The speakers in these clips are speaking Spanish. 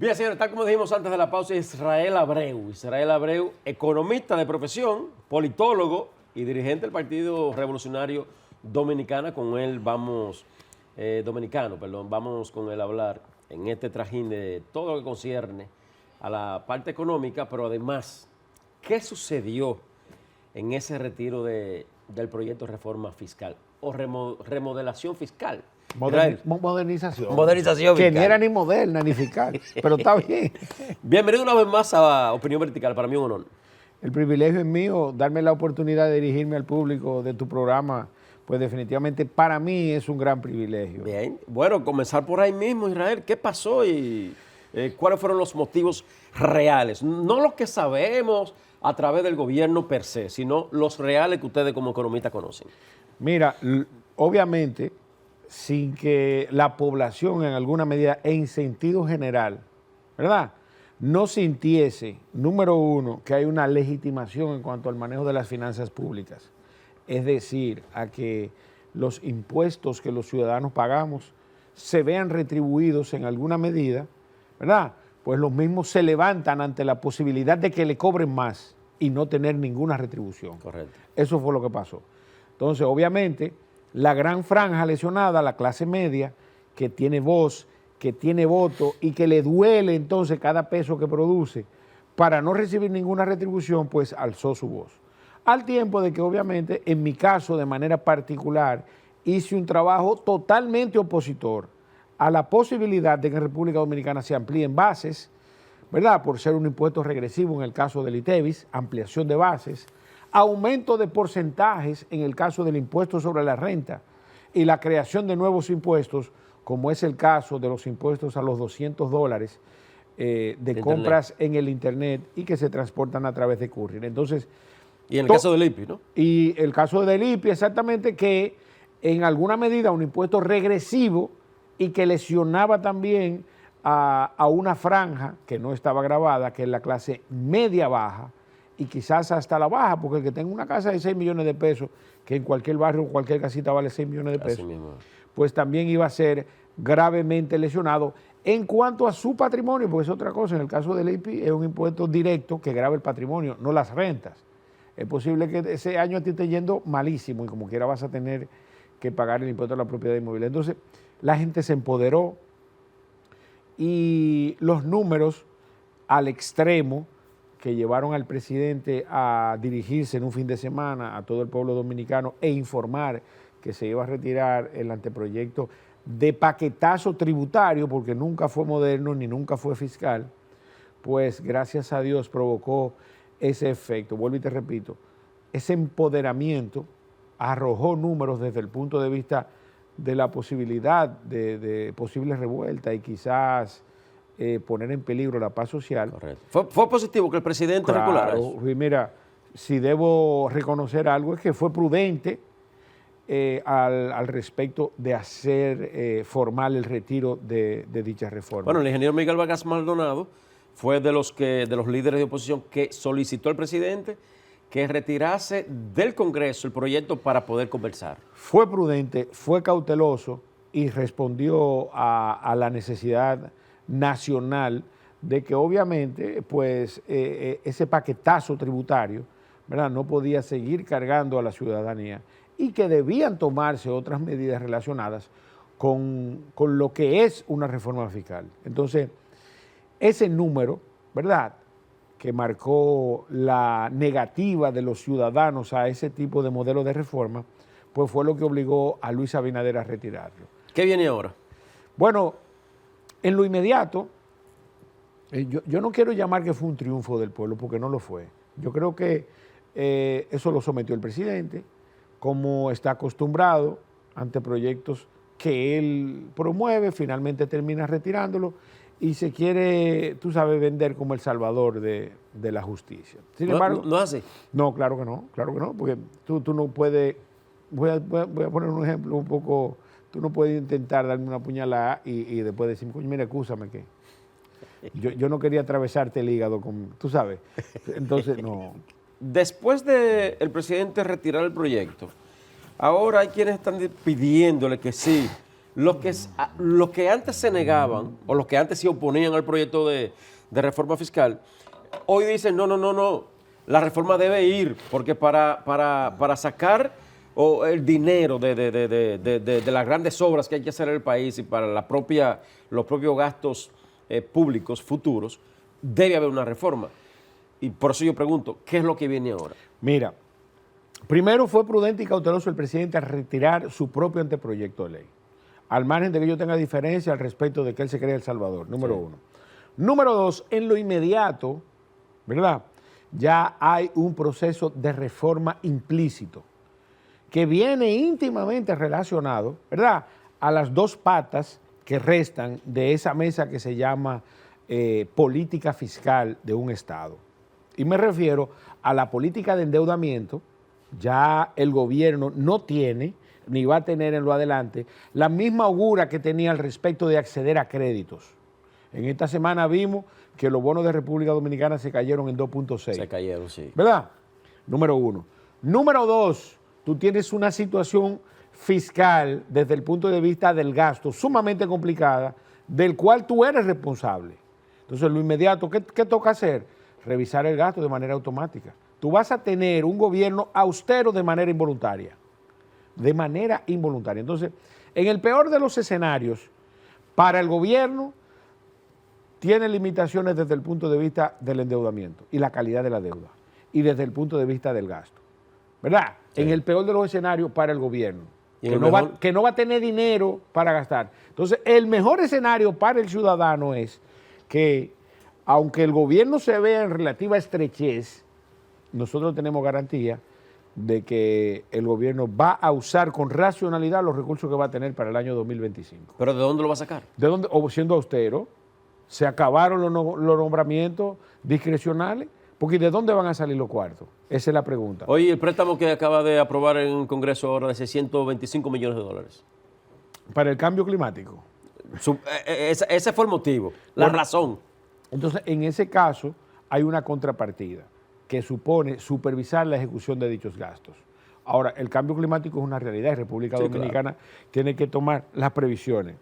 Bien, señores, tal como dijimos antes de la pausa, Israel Abreu. Israel Abreu, economista de profesión, politólogo y dirigente del Partido Revolucionario Dominicano. Con él vamos, vamos con él a hablar en este trajín de todo lo que concierne a la parte económica, pero además, ¿qué sucedió en ese retiro del proyecto de reforma fiscal o remodelación fiscal? Modernización. Modernización Que fiscal. ni era ni moderna ni fiscal, pero está bien. Bienvenido una vez más a Opinión Vertical, para mí un honor. El privilegio es mío, darme la oportunidad de dirigirme al público de tu programa, pues definitivamente para mí es un gran privilegio. Bien, bueno, comenzar por ahí mismo, Israel. ¿Qué pasó y cuáles fueron los motivos reales? No los que sabemos a través del gobierno per se, sino los reales que ustedes como economistas conocen. Mira, obviamente, sin que la población en alguna medida, en sentido general, ¿verdad?, no sintiese, número uno, que hay una legitimación en cuanto al manejo de las finanzas públicas. Es decir, a que los impuestos que los ciudadanos pagamos se vean retribuidos en alguna medida, ¿verdad? Pues los mismos se levantan ante la posibilidad de que le cobren más y no tener ninguna retribución. Correcto. Eso fue lo que pasó. Entonces, obviamente, la gran franja lesionada, la clase media, que tiene voz, que tiene voto y que le duele entonces cada peso que produce, para no recibir ninguna retribución, pues alzó su voz. Al tiempo de que obviamente, en mi caso, de manera particular, hice un trabajo totalmente opositor a la posibilidad de que en República Dominicana se amplíen bases, ¿verdad?, por ser un impuesto regresivo en el caso del ITEVIS, ampliación de bases, aumento de porcentajes en el caso del impuesto sobre la renta y la creación de nuevos impuestos, como es el caso de los impuestos a los $200 de compras en el Internet y que se transportan a través de courier. Entonces, y en el caso del IPI, ¿no? Y el caso del IPI, exactamente, que en alguna medida un impuesto regresivo y que lesionaba también a una franja que no estaba grabada, que es la clase media-baja, y quizás hasta la baja, porque el que tenga una casa de 6 millones de pesos, que en cualquier barrio, cualquier casita vale 6 millones de pesos, pues también iba a ser gravemente lesionado en cuanto a su patrimonio, porque es otra cosa. En el caso del IPI es un impuesto directo que grava el patrimonio, no las rentas. Es posible que ese año a ti esté yendo malísimo y como quiera vas a tener que pagar el impuesto a la propiedad inmobiliaria. Entonces, la gente se empoderó y los números al extremo que llevaron al presidente a dirigirse en un fin de semana a todo el pueblo dominicano e informar que se iba a retirar el anteproyecto de paquetazo tributario, porque nunca fue moderno ni nunca fue fiscal, pues gracias a Dios provocó ese efecto. Vuelvo y te repito, ese empoderamiento arrojó números desde el punto de vista de la posibilidad de posibles revueltas y quizás poner en peligro la paz social. Correcto. ¿Fue positivo que el presidente regulara eso? Y mira, si debo reconocer algo es que fue prudente al respecto de hacer formal el retiro de dicha reforma. Bueno, el ingeniero Miguel Vargas Maldonado fue de los líderes de oposición que solicitó al presidente que retirase del Congreso el proyecto para poder conversar. Fue prudente, fue cauteloso y respondió a la necesidad nacional de que obviamente pues ese paquetazo tributario, ¿verdad?, no podía seguir cargando a la ciudadanía y que debían tomarse otras medidas relacionadas con lo que es una reforma fiscal. Entonces, ese número, ¿verdad?, que marcó la negativa de los ciudadanos a ese tipo de modelo de reforma, pues fue lo que obligó a Luis Abinader a retirarlo. ¿Qué viene ahora? Bueno, en lo inmediato, yo no quiero llamar que fue un triunfo del pueblo, porque no lo fue. Yo creo que eso lo sometió el presidente, como está acostumbrado ante proyectos que él promueve, finalmente termina retirándolo y se quiere, tú sabes, vender como el salvador de la justicia. Sin embargo, ¿No es así? No, claro que no, porque tú no puedes, voy a poner un ejemplo un poco, tú no puedes intentar darme una puñalada y después decir, coño, mira, excúsame que yo no quería atravesarte el hígado, tú sabes, entonces no. Después de el presidente retirar el proyecto, ahora hay quienes están pidiéndole que sí, los que antes se negaban o los que antes se oponían al proyecto de reforma fiscal, hoy dicen, no, la reforma debe ir, porque para sacar el dinero de las grandes obras que hay que hacer en el país y para los propios gastos públicos futuros, debe haber una reforma. Y por eso yo pregunto, ¿qué es lo que viene ahora? Mira, primero fue prudente y cauteloso el presidente al retirar su propio anteproyecto de ley, al margen de que yo tenga diferencia al respecto de que él se cree El Salvador, número uno. Número dos, en lo inmediato, ¿verdad? Ya hay un proceso de reforma implícito que viene íntimamente relacionado, ¿verdad?, a las dos patas que restan de esa mesa que se llama política fiscal de un Estado. Y me refiero a la política de endeudamiento. Ya el gobierno no tiene, ni va a tener en lo adelante, la misma holgura que tenía al respecto de acceder a créditos. En esta semana vimos que los bonos de República Dominicana se cayeron en 2.6. Se cayeron, sí. ¿Verdad? Número uno. Número dos, tú tienes una situación fiscal desde el punto de vista del gasto sumamente complicada, del cual tú eres responsable. Entonces, lo inmediato, ¿qué toca hacer? Revisar el gasto de manera automática. Tú vas a tener un gobierno austero de manera involuntaria. De manera involuntaria. Entonces, en el peor de los escenarios, para el gobierno, tiene limitaciones desde el punto de vista del endeudamiento y la calidad de la deuda, y desde el punto de vista del gasto. ¿Verdad? Sí. En el peor de los escenarios para el gobierno, que no va a tener dinero para gastar. Entonces, el mejor escenario para el ciudadano es que, aunque el gobierno se vea en relativa estrechez, nosotros tenemos garantía de que el gobierno va a usar con racionalidad los recursos que va a tener para el año 2025. ¿Pero de dónde lo va a sacar? ¿De dónde? O siendo austero. Se acabaron los nombramientos discrecionales, porque ¿de dónde van a salir los cuartos? Esa es la pregunta. Oye, el préstamo que acaba de aprobar en el Congreso ahora de 625 millones de dólares. Para el cambio climático. Ese fue el motivo, la razón. Entonces, en ese caso, hay una contrapartida que supone supervisar la ejecución de dichos gastos. Ahora, el cambio climático es una realidad y República Dominicana tiene que tomar las previsiones.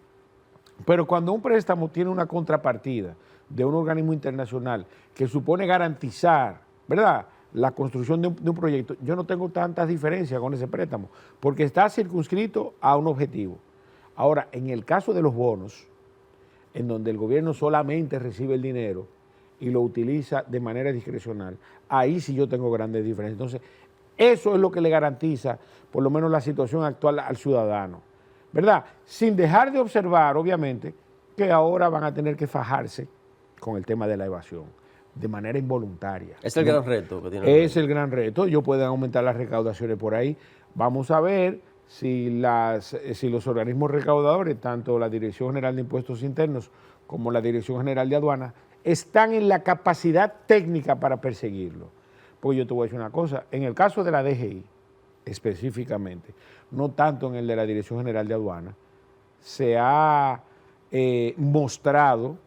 Pero cuando un préstamo tiene una contrapartida de un organismo internacional que supone garantizar, ¿verdad?, la construcción de un proyecto, yo no tengo tantas diferencias con ese préstamo, porque está circunscrito a un objetivo. Ahora, en el caso de los bonos, en donde el gobierno solamente recibe el dinero y lo utiliza de manera discrecional, ahí sí yo tengo grandes diferencias. Entonces, eso es lo que le garantiza, por lo menos, la situación actual al ciudadano, ¿verdad? Sin dejar de observar, obviamente, que ahora van a tener que fajarse con el tema de la evasión, de manera involuntaria. Es el gran reto que tiene. Es el gran reto. Ellos pueden aumentar las recaudaciones por ahí. Vamos a ver si los organismos recaudadores, tanto la Dirección General de Impuestos Internos como la Dirección General de Aduanas, están en la capacidad técnica para perseguirlo. Porque yo te voy a decir una cosa, en el caso de la DGI, específicamente, no tanto en el de la Dirección General de Aduanas, se ha mostrado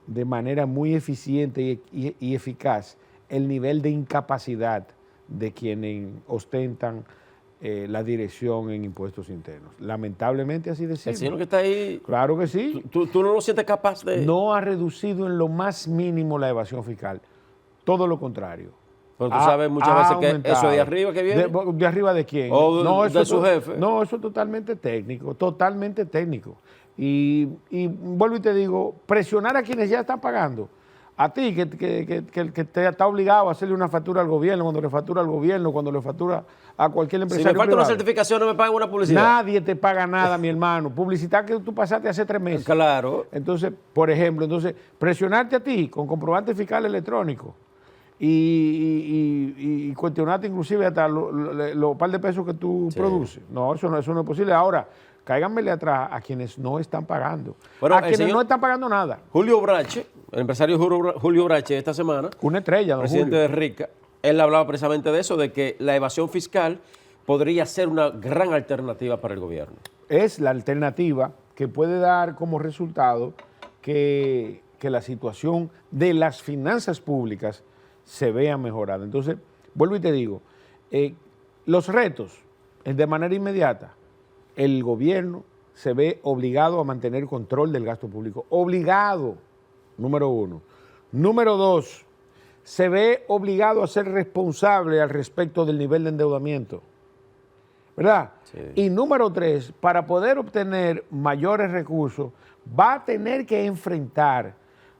de manera muy eficiente y eficaz el nivel de incapacidad de quienes ostentan la dirección en impuestos internos. Lamentablemente así de simple. El señor que está ahí... Claro que sí. ¿Tú no lo sientes capaz de...? No ha reducido en lo más mínimo la evasión fiscal. Todo lo contrario. Pero tú sabes muchas veces que eso de arriba que viene. ¿De arriba de quién? ¿O de su jefe? No, eso es totalmente técnico, totalmente técnico. Y vuelvo y te digo, presionar a quienes ya están pagando. A ti, que te está obligado a hacerle una factura al gobierno, cuando le factura al gobierno, cuando le factura a cualquier empresario. Si me falta privado, una certificación, no me pagan una publicidad. Nadie te paga nada, mi hermano. Publicidad que tú pasaste hace 3 meses. Claro. Entonces, por ejemplo, presionarte a ti con comprobante fiscal electrónico y cuestionarte inclusive hasta los par de pesos que tú produces. No, eso no es posible. Ahora, cáiganmele atrás a quienes no están pagando. Bueno, a quienes no están pagando nada. Julio Brache, el empresario Julio Brache esta semana, una estrella, don presidente Julio de RICA, él hablaba precisamente de eso, de que la evasión fiscal podría ser una gran alternativa para el gobierno. Es la alternativa que puede dar como resultado que la situación de las finanzas públicas se vea mejorada. Entonces, vuelvo y te digo, los retos de manera inmediata, el gobierno se ve obligado a mantener control del gasto público. Obligado, número uno. Número dos, se ve obligado a ser responsable al respecto del nivel de endeudamiento, ¿verdad? Sí. Y número tres, para poder obtener mayores recursos, va a tener que enfrentar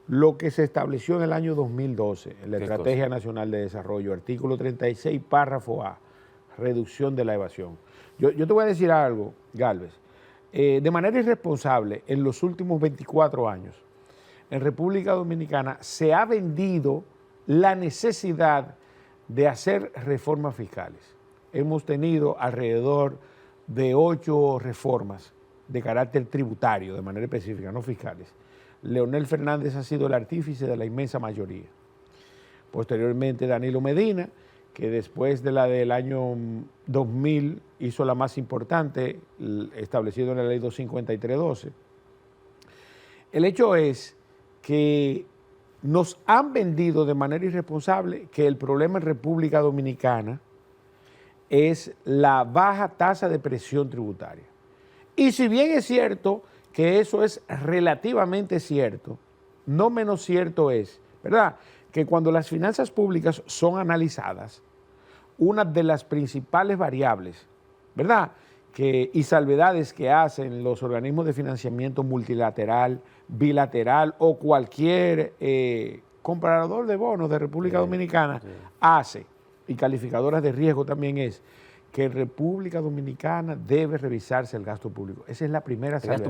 lo que se estableció en el año 2012, en la Estrategia Nacional de Desarrollo, artículo 36, párrafo A, reducción de la evasión. Yo te voy a decir algo, Gálvez. De manera irresponsable, en los últimos 24 años, en República Dominicana se ha vendido la necesidad de hacer reformas fiscales. Hemos tenido alrededor de 8 reformas de carácter tributario, de manera específica, no fiscales. Leonel Fernández ha sido el artífice de la inmensa mayoría. Posteriormente, Danilo Medina, que después de la del año 2000 hizo la más importante, establecido en la ley 253/12. El hecho es que nos han vendido de manera irresponsable que el problema en República Dominicana es la baja tasa de presión tributaria. Y si bien es cierto que eso es relativamente cierto, no menos cierto es, ¿verdad?, que cuando las finanzas públicas son analizadas, una de las principales variables, ¿verdad?, y salvedades que hacen los organismos de financiamiento multilateral, bilateral o cualquier comprador de bonos de República Dominicana hace, y calificadoras de riesgo también es, que en República Dominicana debe revisarse el gasto público. Esa es la primera salvedad.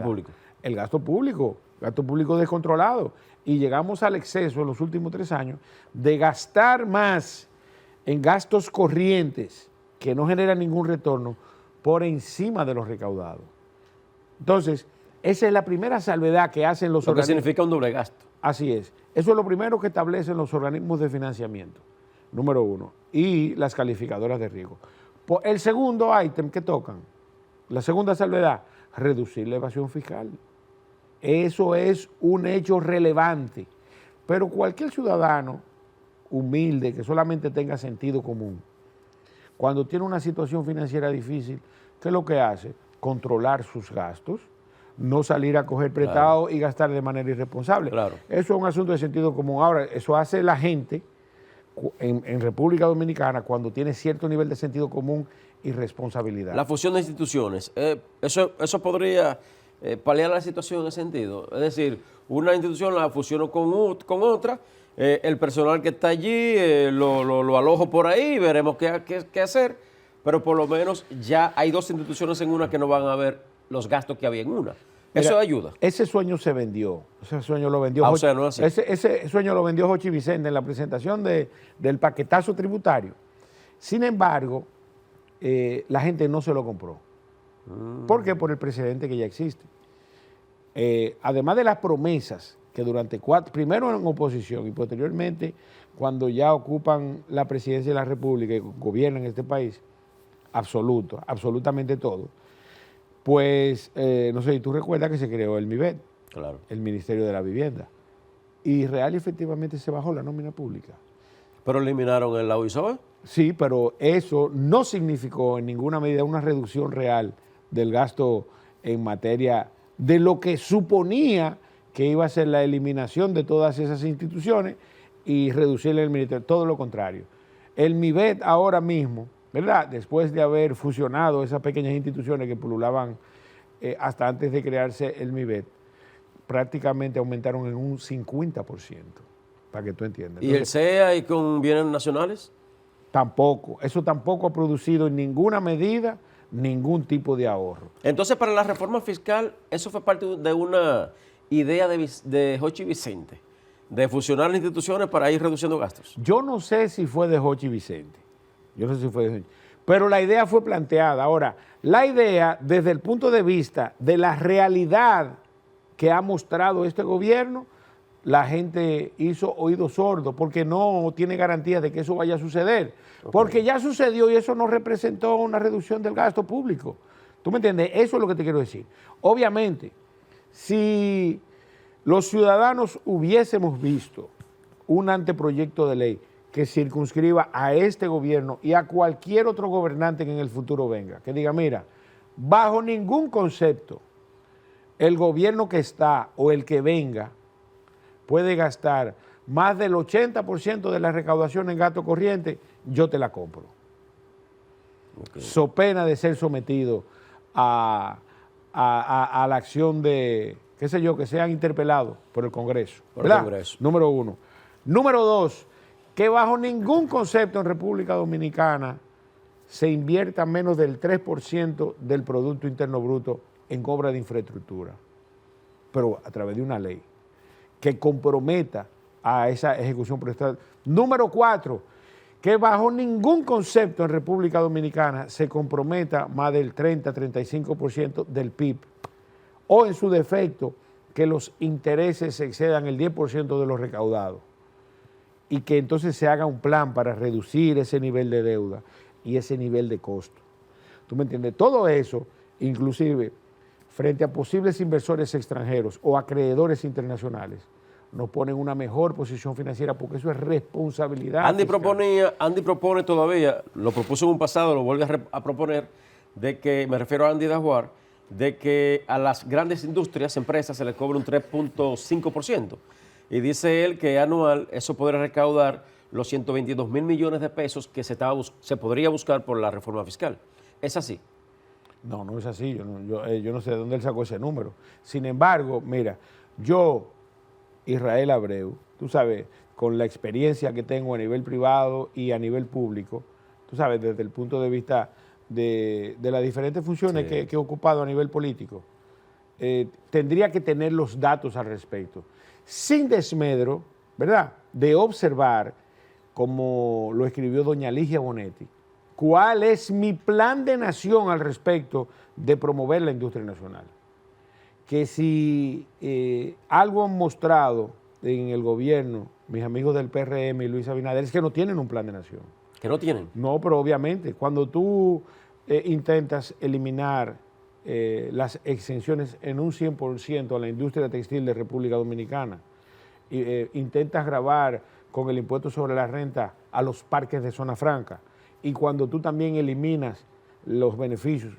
El gasto público descontrolado. Y llegamos al exceso en los últimos 3 años de gastar más en gastos corrientes que no generan ningún retorno por encima de los recaudados. Entonces, esa es la primera salvedad que hacen los organismos. Lo que significa un doble gasto. Así es. Eso es lo primero que establecen los organismos de financiamiento, número uno, y las calificadoras de riesgo. El segundo ítem que tocan, la segunda salvedad, reducir la evasión fiscal. Eso es un hecho relevante, pero cualquier ciudadano humilde que solamente tenga sentido común, cuando tiene una situación financiera difícil, ¿qué es lo que hace? Controlar sus gastos, no salir a coger prestado y gastar de manera irresponsable. Claro. Eso es un asunto de sentido común. Ahora, eso hace la gente en República Dominicana cuando tiene cierto nivel de sentido común y responsabilidad. La fusión de instituciones, eso podría paliar la situación en ese sentido. Es decir, una institución la fusiono con otra, el personal que está allí lo alojo por ahí, veremos qué hacer, pero por lo menos ya hay 2 instituciones en una que no van a ver los gastos que había en una. Eso ayuda. Ese sueño se vendió. Ese sueño lo vendió. O sea, no es así. Ese sueño lo vendió Jochi Vicente en la presentación del paquetazo tributario. Sin embargo, la gente no se lo compró. ¿Por qué? Por el precedente que ya existe. Además de las promesas que durante primero en oposición y posteriormente cuando ya ocupan la presidencia de la República y gobiernan este país, absolutamente todo. Pues, no sé, tú recuerdas que se creó el MIBET, claro, el Ministerio de la Vivienda, y real y efectivamente se bajó la nómina pública. ¿Pero eliminaron el AUISOE? Sí, pero eso no significó en ninguna medida una reducción real del gasto en materia de lo que suponía que iba a ser la eliminación de todas esas instituciones y reducirle el ministerio, todo lo contrario. El MIBET ahora mismo, ¿verdad?, después de haber fusionado esas pequeñas instituciones que pululaban hasta antes de crearse el MIBET, prácticamente aumentaron en un 50%, para que tú entiendas. ¿Y el CEA y con bienes nacionales? Tampoco, eso tampoco ha producido en ninguna medida ningún tipo de ahorro. Entonces, para la reforma fiscal, eso fue parte de una idea de Jochi Vicente, de fusionar las instituciones para ir reduciendo gastos. Yo no sé si fue de Jochi Vicente, pero la idea fue planteada. Ahora, la idea desde el punto de vista de la realidad que ha mostrado este gobierno, la gente hizo oído sordo porque no tiene garantía de que eso vaya a suceder. Okay. Porque ya sucedió y eso no representó una reducción del gasto público. ¿Tú me entiendes? Eso es lo que te quiero decir. Obviamente, si los ciudadanos hubiésemos visto un anteproyecto de ley que circunscriba a este gobierno y a cualquier otro gobernante que en el futuro venga, que diga, mira, bajo ningún concepto el gobierno que está o el que venga puede gastar más del 80% de la recaudación en gasto corriente, yo te la compro. Okay. So pena de ser sometido a la acción de, qué sé yo, que sean interpelados por el Congreso. Por el ¿verdad? Congreso. Número uno. Número dos, que bajo ningún concepto en República Dominicana se invierta menos del 3% del Producto Interno Bruto en obra de infraestructura, pero a través de una ley que comprometa a esa ejecución prestada. Número 4, que bajo ningún concepto en República Dominicana se comprometa más del 30-35% del PIB, o en su defecto, que los intereses excedan el 10% de los recaudados, y que entonces se haga un plan para reducir ese nivel de deuda y ese nivel de costo. ¿Tú me entiendes? Todo eso, inclusive, frente a posibles inversores extranjeros o acreedores internacionales, nos pone en una mejor posición financiera, porque eso es responsabilidad fiscal. Andy propone todavía, lo propuso en un pasado, lo vuelve a proponer, de que, me refiero a Andy Dajuar, de que a las grandes industrias, empresas, se les cobre un 3.5%. Y dice él que anual eso podría recaudar los 122 mil millones de pesos que se podría buscar por la reforma fiscal. ¿Es así? No, no es así. Yo no sé de dónde él sacó ese número. Sin embargo, mira, yo, Israel Abreu, tú sabes, con la experiencia que tengo a nivel privado y a nivel público, tú sabes, desde el punto de vista de las diferentes funciones que he ocupado a nivel político, tendría que tener los datos al respecto, sin desmedro, ¿verdad?, de observar, como lo escribió doña Ligia Bonetti, cuál es mi plan de nación al respecto de promover la industria nacional. Que si algo han mostrado en el gobierno, mis amigos del PRM y Luis Abinader, es que no tienen un plan de nación. ¿Que no tienen? No, pero obviamente, cuando tú intentas eliminar las exenciones en un 100% a la industria textil de República Dominicana, intentas gravar con el impuesto sobre la renta a los parques de zona franca, y cuando tú también eliminas los beneficios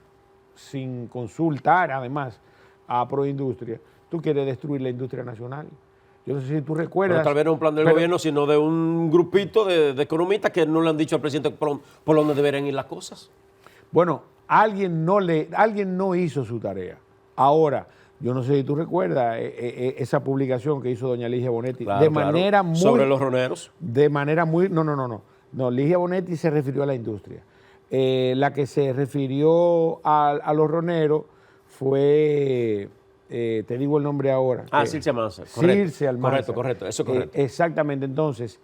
sin consultar además a Proindustria, tú quieres destruir la industria nacional. Yo no sé si tú recuerdas... Pero tal vez no es un plan del gobierno, sino de un grupito de economistas que no le han dicho al presidente por dónde deberían ir las cosas. Bueno, alguien no hizo su tarea. Ahora, yo no sé si tú recuerdas esa publicación que hizo doña Ligia Bonetti, claro, manera muy... Sobre los roneros. De manera muy... No, Ligia Bonetti se refirió a la industria. La que se refirió a los roneros fue... te digo el nombre ahora. Circe Almanzar. Circe Almanzar. Correcto, eso es correcto. Exactamente, entonces,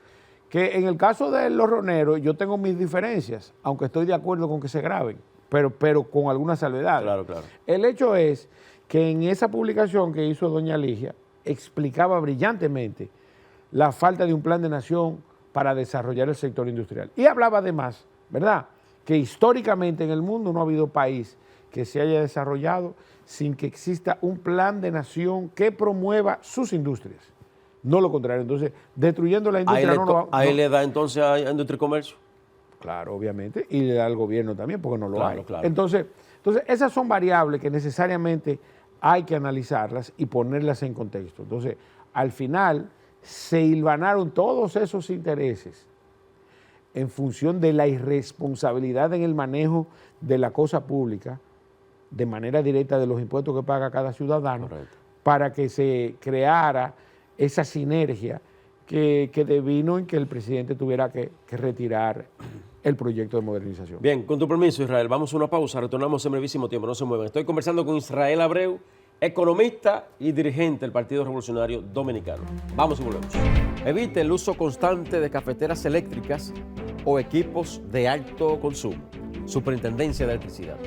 que en el caso de los roneros yo tengo mis diferencias, aunque estoy de acuerdo con que se graben, pero con algunas salvedades. Claro, claro. El hecho es que en esa publicación que hizo doña Ligia, explicaba brillantemente la falta de un plan de nación para desarrollar el sector industrial. Y hablaba además, ¿verdad?, que históricamente en el mundo no ha habido país que se haya desarrollado sin que exista un plan de nación que promueva sus industrias. No lo contrario. Entonces, destruyendo la industria... Ahí le da entonces a Industria y Comercio. Claro, obviamente, y le da al gobierno también, porque no lo hay. Claro. Entonces, esas son variables que necesariamente hay que analizarlas y ponerlas en contexto. Entonces, al final, se hilvanaron todos esos intereses en función de la irresponsabilidad en el manejo de la cosa pública, de manera directa de los impuestos que paga cada ciudadano, correcto, para que se creara esa sinergia que devino en que el presidente tuviera que retirar el proyecto de modernización. Bien, con tu permiso, Israel, vamos a una pausa, retornamos en brevísimo tiempo, no se muevan. Estoy conversando con Israel Abreu, economista y dirigente del Partido Revolucionario Dominicano. Vamos y volvemos. Evite el uso constante de cafeteras eléctricas o equipos de alto consumo. Superintendencia de Electricidad.